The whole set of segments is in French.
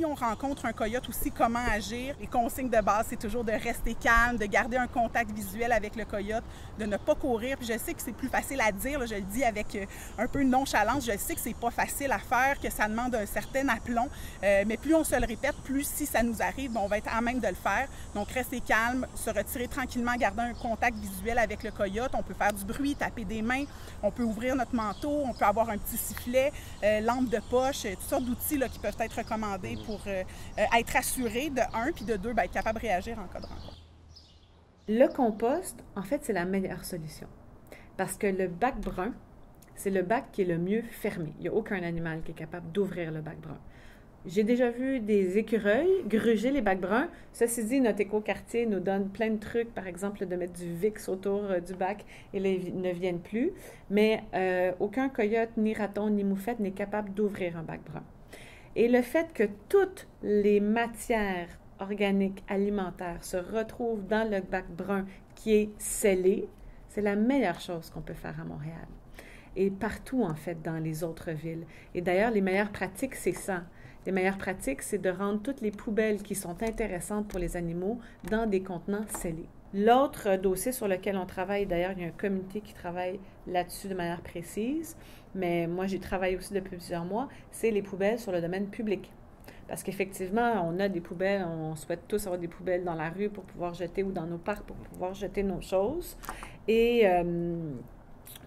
si on rencontre un coyote aussi, comment agir. Les consignes de base, c'est toujours de rester calme, de garder un contact visuel avec le coyote, de ne pas courir. Puis je sais que c'est plus facile à dire, là, je le dis avec un peu de nonchalance, je sais que c'est pas facile à faire, que ça demande un certain aplomb, mais plus on se le répète, plus si ça nous arrive, on va être à même de le faire. Donc rester calme, se retirer tranquillement, garder un contact visuel avec le coyote. On peut faire du bruit, taper des mains, on peut ouvrir notre manteau, on peut avoir un petit sifflet, lampe de poche, toutes sortes d'outils là, qui peuvent être recommandés pour être assuré de un, puis de deux, être capable de réagir en cas de rencontre. Le compost, en fait, c'est la meilleure solution. Parce que le bac brun, c'est le bac qui est le mieux fermé. Il n'y a aucun animal qui est capable d'ouvrir le bac brun. J'ai déjà vu des écureuils gruger les bacs bruns. Ceci dit, notre écoquartier nous donne plein de trucs, par exemple de mettre du Vicks autour du bac et là, ils ne viennent plus. Mais aucun coyote, ni raton, ni moufette n'est capable d'ouvrir un bac brun. Et le fait que toutes les matières organiques alimentaires se retrouvent dans le bac brun qui est scellé, c'est la meilleure chose qu'on peut faire à Montréal. Et partout, en fait, dans les autres villes. Et d'ailleurs, les meilleures pratiques, c'est ça. Les meilleures pratiques, c'est de rendre toutes les poubelles qui sont intéressantes pour les animaux dans des contenants scellés. L'autre dossier sur lequel on travaille, d'ailleurs, il y a un comité qui travaille là-dessus de manière précise, mais moi, j'y travaille aussi depuis plusieurs mois, c'est les poubelles sur le domaine public. Parce qu'effectivement, on a des poubelles, on souhaite tous avoir des poubelles dans la rue pour pouvoir jeter ou dans nos parcs pour pouvoir jeter nos choses. Et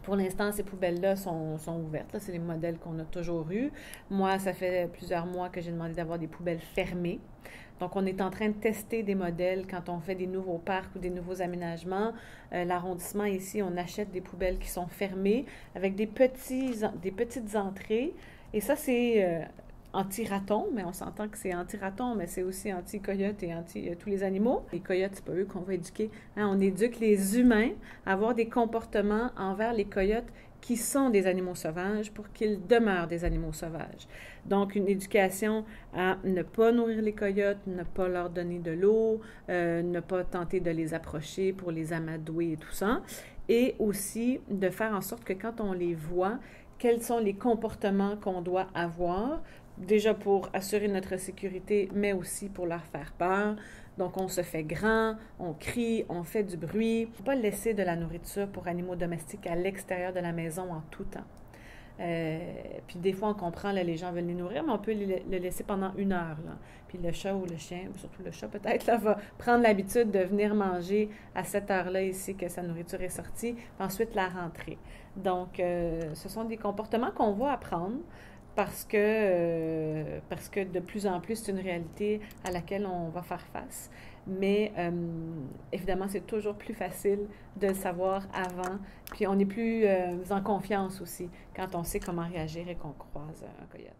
pour l'instant, ces poubelles-là sont ouvertes. Là, c'est les modèles qu'on a toujours eus. Moi, ça fait plusieurs mois que j'ai demandé d'avoir des poubelles fermées. Donc, on est en train de tester des modèles quand on fait des nouveaux parcs ou des nouveaux aménagements. L'arrondissement ici, on achète des poubelles qui sont fermées avec des petites entrées. Et ça, c'est anti-raton, mais on s'entend que c'est anti-raton, mais c'est aussi anti-coyote et anti tous les animaux. Les coyotes, c'est pas eux qu'on va éduquer. Hein, on éduque les humains à avoir des comportements envers les coyotes qui sont des animaux sauvages pour qu'ils demeurent des animaux sauvages. Donc, une éducation à ne pas nourrir les coyotes, ne pas leur donner de l'eau, ne pas tenter de les approcher pour les amadouer et tout ça. Et aussi de faire en sorte que quand on les voit, quels sont les comportements qu'on doit avoir, déjà pour assurer notre sécurité, mais aussi pour leur faire peur. Donc, on se fait grand, on crie, on fait du bruit. Il ne faut pas laisser de la nourriture pour animaux domestiques à l'extérieur de la maison en tout temps. Puis des fois, on comprend, là, les gens veulent les nourrir, mais on peut le laisser pendant 1 heure. Là. Puis le chat ou le chien, ou surtout le chat peut-être, là, va prendre l'habitude de venir manger à cette heure-là ici que sa nourriture est sortie, puis ensuite la rentrer. Donc, ce sont des comportements qu'on va apprendre parce que de plus en plus, c'est une réalité à laquelle on va faire face. Mais évidemment, c'est toujours plus facile de le savoir avant. Puis on est plus en confiance aussi quand on sait comment réagir et qu'on croise un coyote.